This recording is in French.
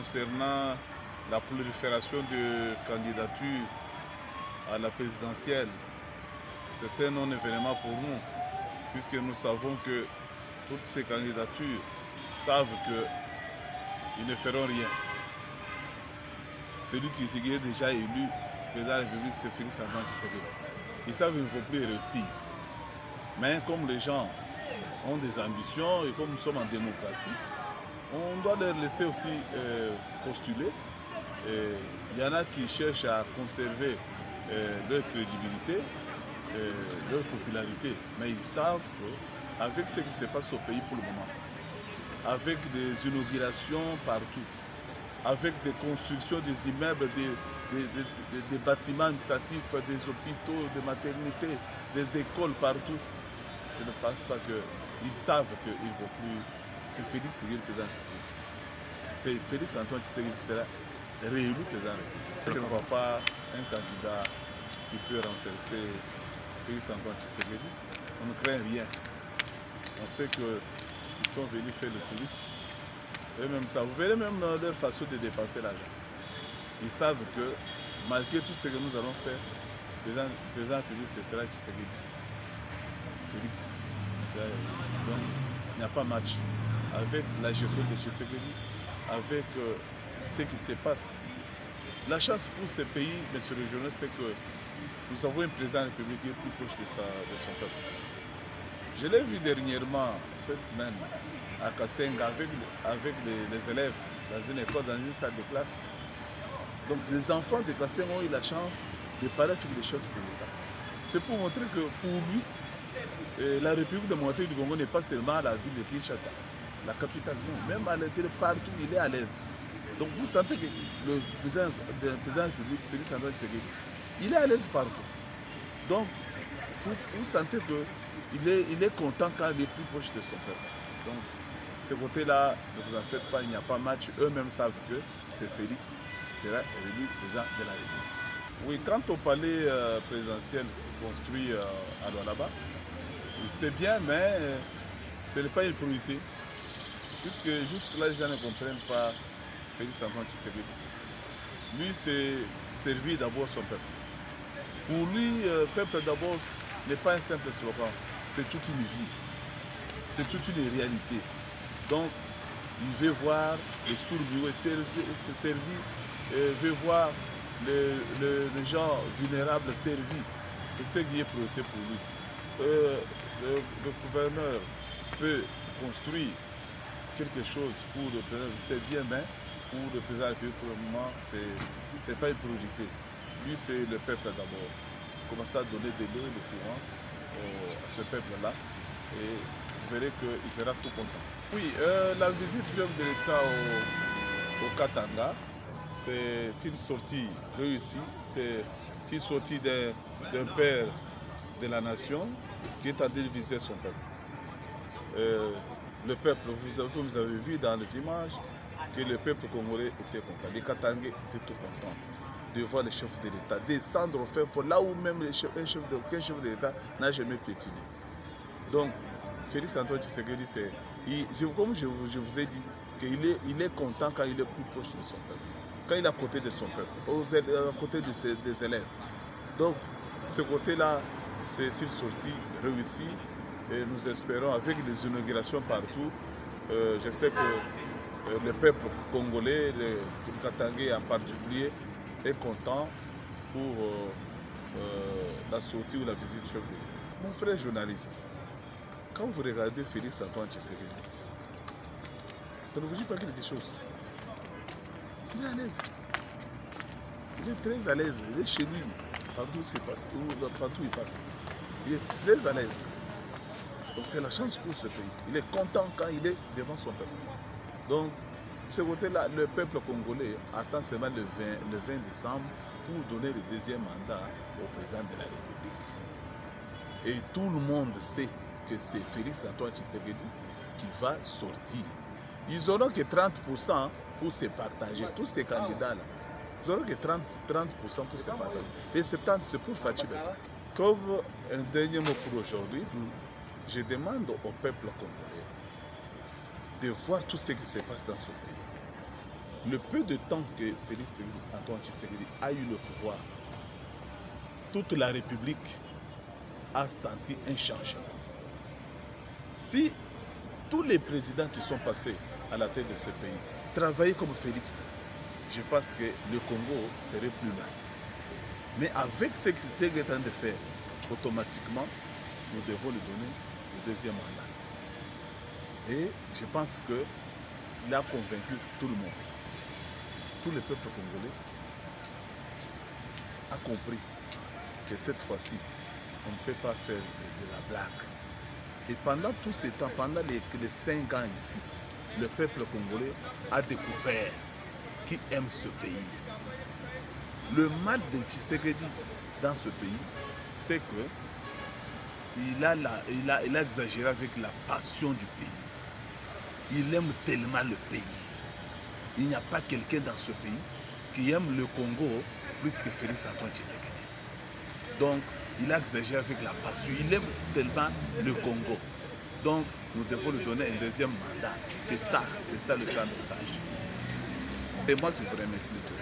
concernant la prolifération de candidatures à la présidentielle, c'est un non-événement pour nous, puisque nous savons que toutes ces candidatures savent qu'ils ne feront rien. Celui qui est déjà élu président de la République, c'est Félix-Antoine Tshisekedi. Ils savent qu'il ne faut plus réussir. Mais comme les gens ont des ambitions et comme nous sommes en démocratie, on doit leur laisser aussi postuler. Il y en a qui cherchent à conserver leur crédibilité, leur popularité, mais ils savent qu'avec ce qui se passe au pays pour le moment, avec des inaugurations partout, avec des constructions des immeubles, des bâtiments administratifs, des hôpitaux, des maternités, des écoles partout, je ne pense pas qu'ils savent qu'ils ne vont plus. C'est Félix qui est le président. C'est Félix-Antoine Tshisekedi qui sera réélu président. Je ne vois pas un candidat qui peut renverser Félix-Antoine Tshisekedi. On ne craint rien. On sait qu'ils sont venus faire le tourisme. Et même ça, vous verrez même dans leur façon de dépenser l'argent. Ils savent que malgré tout ce que nous allons faire, le président public, ce sera Tshisekedi. Félix. Donc, il n'y a pas match. Avec la gestion de Tshisekedi, avec ce qui se passe. La chance pour ce pays, monsieur le journaliste, c'est que nous avons un président de la République qui est plus proche de son peuple. Je l'ai vu dernièrement, cette semaine, à Kassenga, avec les élèves dans une école, dans une salle de classe. Donc les enfants de Kassenga ont eu la chance de parler avec les chefs de l'État. C'est pour montrer que pour lui, la République démocratique du Congo n'est pas seulement la ville de Kinshasa, la capitale, non. Même à l'intérieur, partout, il est à l'aise. Donc vous sentez que le président de la République, Félix-Antoine Tshisekedi, il est à l'aise partout. Donc vous sentez qu'il est content quand il est plus proche de son peuple. Donc ce côté-là, ne vous en faites pas, il n'y a pas match. Eux-mêmes savent que c'est Félix qui sera élu président de la République. Oui, quant au palais présidentiel construit à Lualaba, c'est bien, mais ce n'est pas une priorité. Puisque jusque-là, les gens ne comprennent pas Félix-Antoine Tshisekedi. Lui, c'est servir d'abord son peuple. Pour lui, peuple d'abord n'est pas un simple slogan, c'est toute une vie, c'est toute une réalité. Donc, il veut voir les sourds-muets servir, veut voir les gens vulnérables servis. C'est ce qui est priorité pour lui. Le gouverneur peut construire quelque chose pour le président, c'est bien, mais pour le président de la République, pour le moment, ce n'est pas une priorité. Lui, c'est le peuple d'abord. Commencer à donner de l'eau et du courant à ce peuple-là, et vous verrez qu'il sera tout content. Oui, la visite du chef de l'État au Katanga, c'est une sortie réussie, c'est une sortie d'un père de la nation qui est en train de visiter son peuple. Le peuple, vous avez vu dans les images que le peuple congolais était content, les Katangais étaient tout contents de voir le chef de l'État descendre au fait fort, là où même aucun chef de l'État n'a jamais piétiné. Donc, Félix-Antoine Tshisekedi, comme je vous ai dit, qu'il est content quand il est plus proche de son peuple, quand il est à côté de son peuple, à côté des élèves. Donc, ce côté-là, c'est une sortie réussie. Et nous espérons, avec les inaugurations partout, je sais que le peuple congolais, le Katangais en particulier, est content pour la sortie ou la visite du chef de l'État. Mon frère journaliste, quand vous regardez Félix-Antoine Tshisekedi, ça ne vous dit pas quelque chose? Il est à l'aise. Il est très à l'aise. Il est chez lui, partout où il passe. Il est très à l'aise. Donc c'est la chance pour ce pays. Il est content quand il est devant son peuple. Donc, ce côté-là, le peuple congolais attend seulement le 20 décembre pour donner le deuxième mandat au président de la République. Et tout le monde sait que c'est Félix-Antoine Tshisekedi qui va sortir. Ils n'auront que 30% pour se partager, tous ces candidats-là. Ils n'auront que 30% pour se partager. Les 70%, c'est pour Fatou Bekele. Comme un dernier mot pour aujourd'hui, je demande au peuple congolais de voir tout ce qui se passe dans ce pays. le peu de temps que Félix Antoine Tshisekedi a eu le pouvoir, toute la République a senti un changement. Si tous les présidents qui sont passés à la tête de ce pays travaillaient comme Félix, je pense que le Congo serait plus là. Mais avec ce qu'il est en train de faire, automatiquement, nous devons lui donner le deuxième mandat. Et je pense qu'il a convaincu tout le monde. Tout le peuple congolais a compris que cette fois-ci, on ne peut pas faire de la blague. Et pendant tous ces temps, pendant les 5 ans ici, le peuple congolais a découvert qui aime ce pays. Le mal de Tshisekedi dans ce pays, c'est qu'il a exagéré avec la passion du pays. Il aime tellement le pays. Il n'y a pas quelqu'un dans ce pays qui aime le Congo plus que Félix Antoine Tshisekedi. Donc, il a exagéré avec la passion. Il aime tellement le Congo. Donc, nous devons lui donner un deuxième mandat. C'est ça le grand message. Et moi qui vous remercie, monsieur.